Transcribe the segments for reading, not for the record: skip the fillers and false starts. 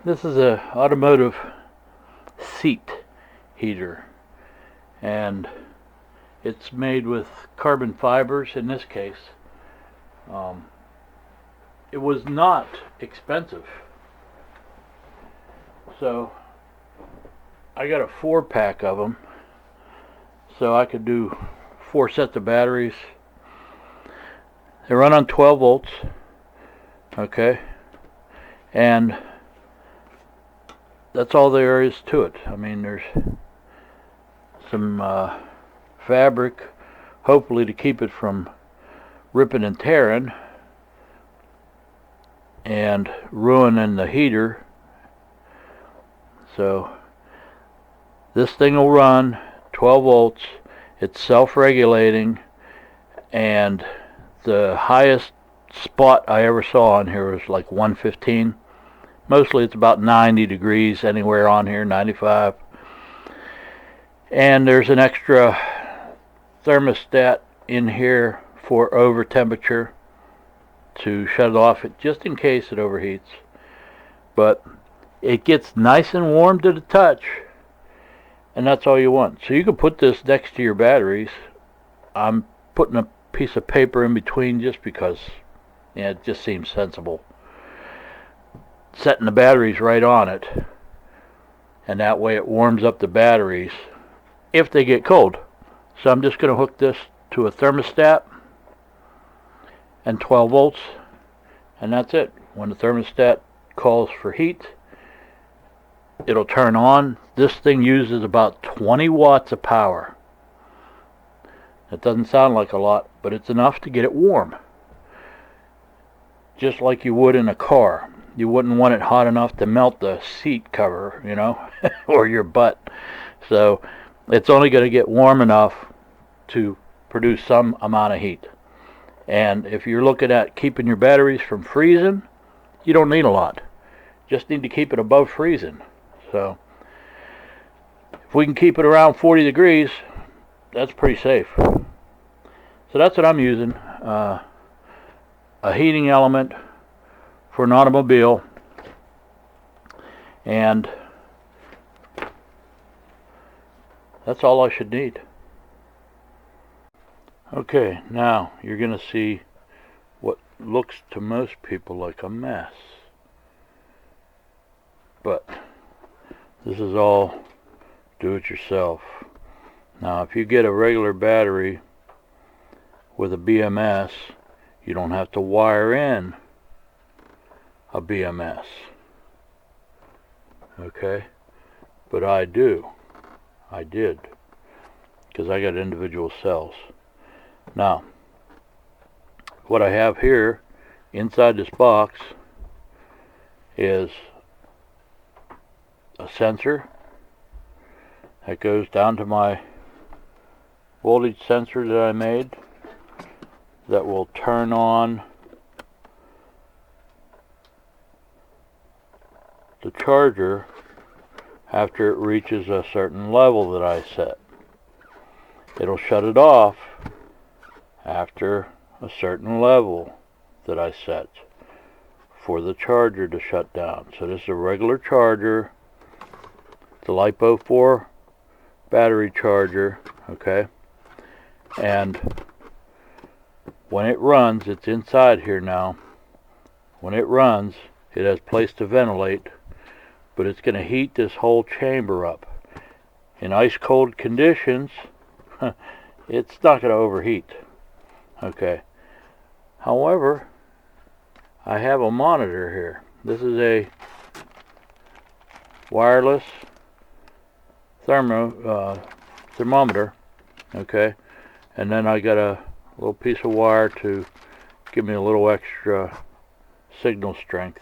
This is a automotive seat heater, and it's made with carbon fibers in this case. It was not expensive, so I got a 4-pack of them, so I could do 4 sets of batteries. They run on 12 volts, okay, and that's all there is to it. I mean, there's some fabric, hopefully to keep it from ripping and tearing and ruining the heater. So this thing will run 12 volts. It's self-regulating, and the highest spot I ever saw on here was like 115. Mostly it's about 90 degrees anywhere on here, 95. And there's an extra thermostat in here for over temperature to shut it off just in case it overheats. But it gets nice and warm to the touch, and that's all you want. So you can put this next to your batteries. I'm putting a piece of paper in between just because it just seems sensible. Setting the batteries right on it, and that way it warms up the batteries if they get cold. So I'm just going to hook this to a thermostat and 12 volts, and that's it. When the thermostat calls for heat, it'll turn on. This thing uses about 20 watts of power. That doesn't sound like a lot, but it's enough to get it warm, just like you would in a car. You wouldn't want it hot enough to melt the seat cover, you know, or your butt. So it's only going to get warm enough to produce some amount of heat. And if you're looking at keeping your batteries from freezing, you don't need a lot. Just need to keep it above freezing. So if we can keep it around 40 degrees, that's pretty safe. So that's what I'm using. A heating element for an automobile, and that's all I should need. Okay, now you're going to see what looks to most people like a mess, but this is all do-it-yourself. Now if you get a regular battery with a BMS, you don't have to wire in a BMS, okay? But I did, because I got individual cells. Now, what I have here inside this box is a sensor that goes down to my voltage sensor that I made, that will turn on the charger after it reaches a certain level that I set. It'll shut it off after a certain level that I set for the charger to shut down. So this is a regular charger, the LiFePo4 battery charger, okay? And when it runs, it's inside here now. When it runs, it has place to ventilate, but it's going to heat this whole chamber up. In ice cold conditions, it's not going to overheat, okay? However, I have a monitor here. This is a wireless thermometer, okay? And then I got a little piece of wire to give me a little extra signal strength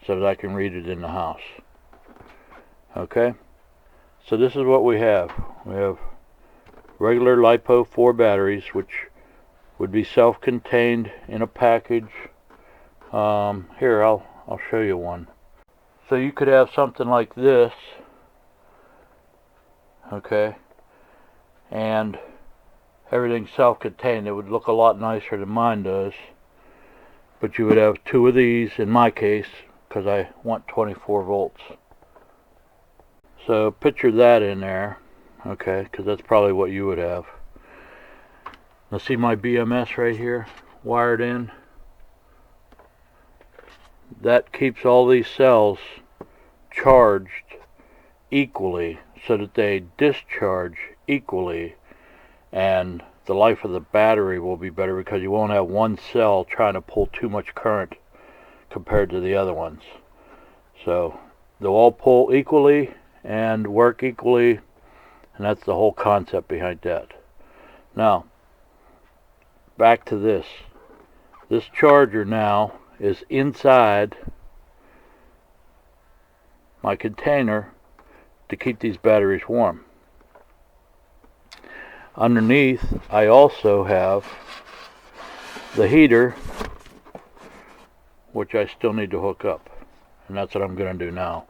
so that I can read it in the house. Okay, so this is what we have. We have regular LiFePo4 batteries, which would be self-contained in a package. Here, I'll show you one. So you could have something like this, okay, and everything's self-contained. It would look a lot nicer than mine does, but you would have 2 of these in my case, because I want 24 volts. So picture that in there, okay, because that's probably what you would have. Now see my BMS right here wired in? That keeps all these cells charged equally so that they discharge equally, and the life of the battery will be better because you won't have one cell trying to pull too much current compared to the other ones. So they'll all pull equally and work equally, and that's the whole concept behind that. Now back to this. This charger now is inside my container to keep these batteries warm. Underneath I also have the heater, which I still need to hook up, and that's what I'm going to do now,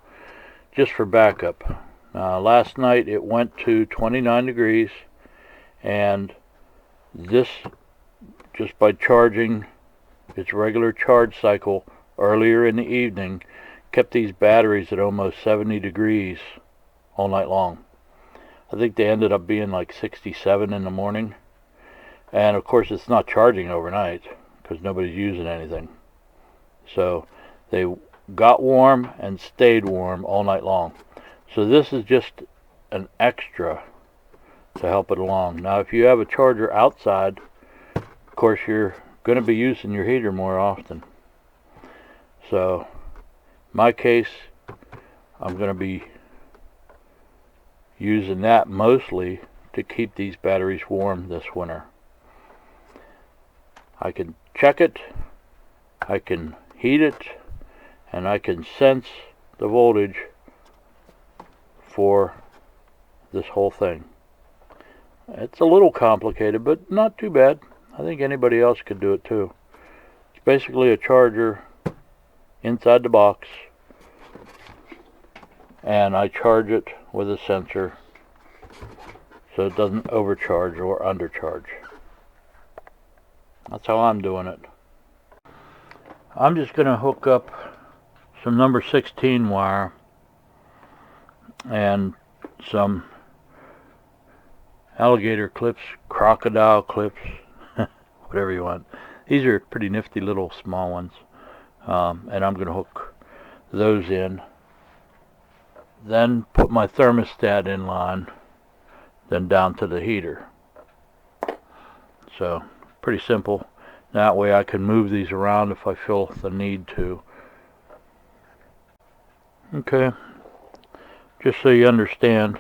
just for backup. Last night it went to 29 degrees, and this, just by charging its regular charge cycle earlier in the evening, kept these batteries at almost 70 degrees all night long. I think they ended up being like 67 in the morning, and of course it's not charging overnight because nobody's using anything. So they got warm and stayed warm all night long. So this is just an extra to help it along. Now if you have a charger outside, of course you're going to be using your heater more often. So in my case, I'm going to be using that mostly to keep these batteries warm this winter. I can check it, I can heat it, and I can sense the voltage for this whole thing. It's a little complicated, but not too bad. I think anybody else could do it too. It's basically a charger inside the box, and I charge it with a sensor so it doesn't overcharge or undercharge. That's how I'm doing it. I'm just going to hook up some number 16 wire and some alligator clips, crocodile clips, whatever you want. These are pretty nifty little small ones, and I'm going to hook those in, then put my thermostat in line, then down to the heater. So pretty simple. That way I can move these around if I feel the need to. Okay, just so you understand,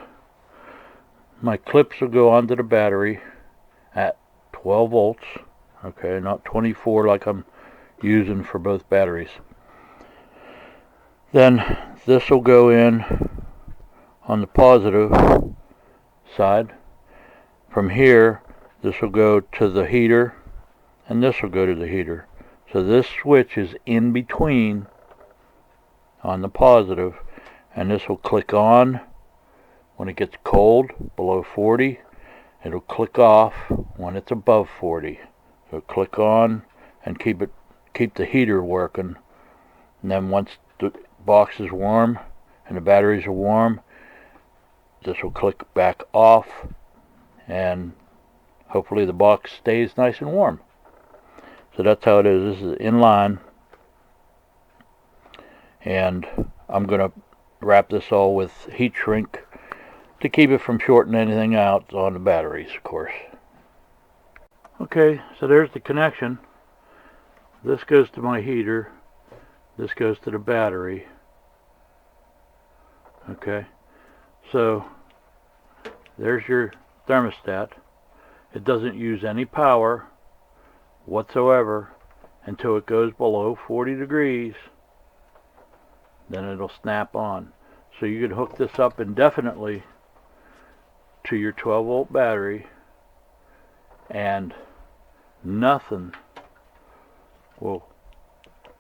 my clips will go onto the battery at 12 volts, okay, not 24 like I'm using for both batteries. Then this will go in on the positive side. From here, this will go to the heater, and this will go to the heater. So this switch is in between on the positive, and this will click on when it gets cold below 40. It'll click off when it's above 40. So click on and keep the heater working, and then once the box is warm and the batteries are warm, this will click back off, and hopefully the box stays nice and warm. So that's how it is. This is in line, and I'm going to wrap this all with heat shrink to keep it from shorting anything out on the batteries, of course. Okay, so there's the connection. This goes to my heater, this goes to the battery. Okay, so there's your thermostat. It doesn't use any power whatsoever until it goes below 40 degrees. Then it'll snap on. So you can hook this up indefinitely to your 12 volt battery, and nothing will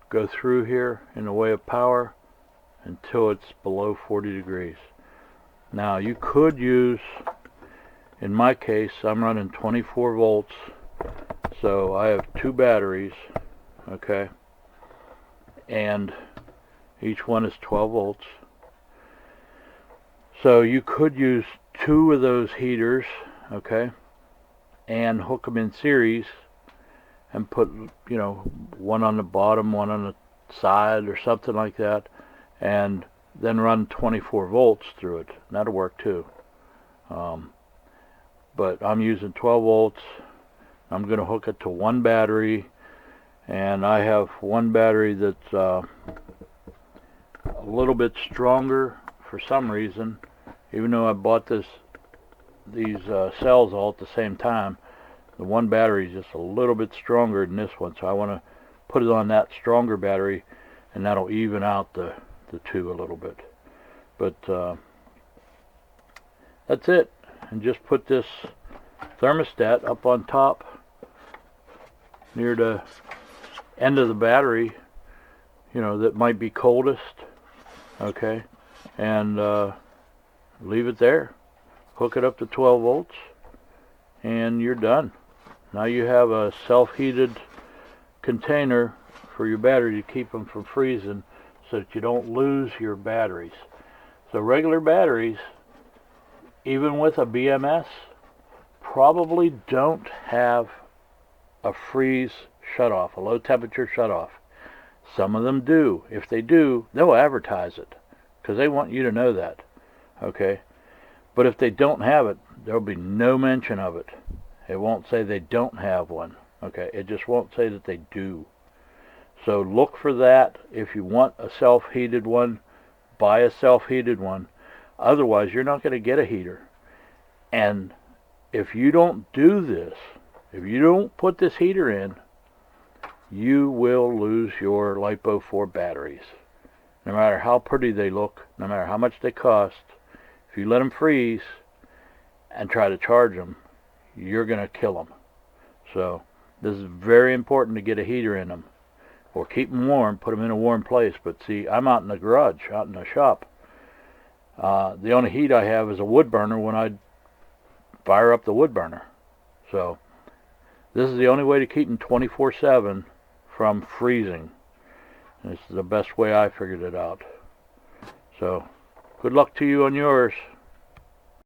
go through here in the way of power until it's below 40 degrees. Now you could use, in my case I'm running 24 volts, so I have two batteries, okay, and Each one is 12 volts. So you could use 2 of those heaters, okay, and hook them in series and put, you know, one on the bottom, one on the side or something like that, and then run 24 volts through it. That'll work too. But I'm using 12 volts. I'm going to hook it to one battery, and I have one battery that's a little bit stronger for some reason. Even though I bought these cells all at the same time, the one battery is just a little bit stronger than this one, so I want to put it on that stronger battery, and that'll even out the two a little bit. But that's it. And just put this thermostat up on top near the end of the battery, you know, that might be coldest, okay, and leave it there. Hook it up to 12 volts, and you're done. Now you have a self-heated container for your battery to keep them from freezing, so that you don't lose your batteries. So regular batteries, even with a BMS, probably don't have a freeze shutoff, a low temperature shutoff. Some of them do. If they do, they'll advertise it, because they want you to know that, okay? But if they don't have it, there'll be no mention of it. It won't say they don't have one, okay? It just won't say that they do. So look for that. If you want a self-heated one, buy a self-heated one. Otherwise, you're not going to get a heater. And if you don't do this, if you don't put this heater in, you will lose your LiFePo4 batteries. No matter how pretty they look, no matter how much they cost, if you let them freeze and try to charge them, you're going to kill them. So this is very important to get a heater in them. Or keep them warm, put them in a warm place. But see, I'm out in the garage, out in the shop. The only heat I have is a wood burner when I fire up the wood burner. So this is the only way to keep them 24/7 from freezing. This is the best way I figured it out. So good luck to you on yours.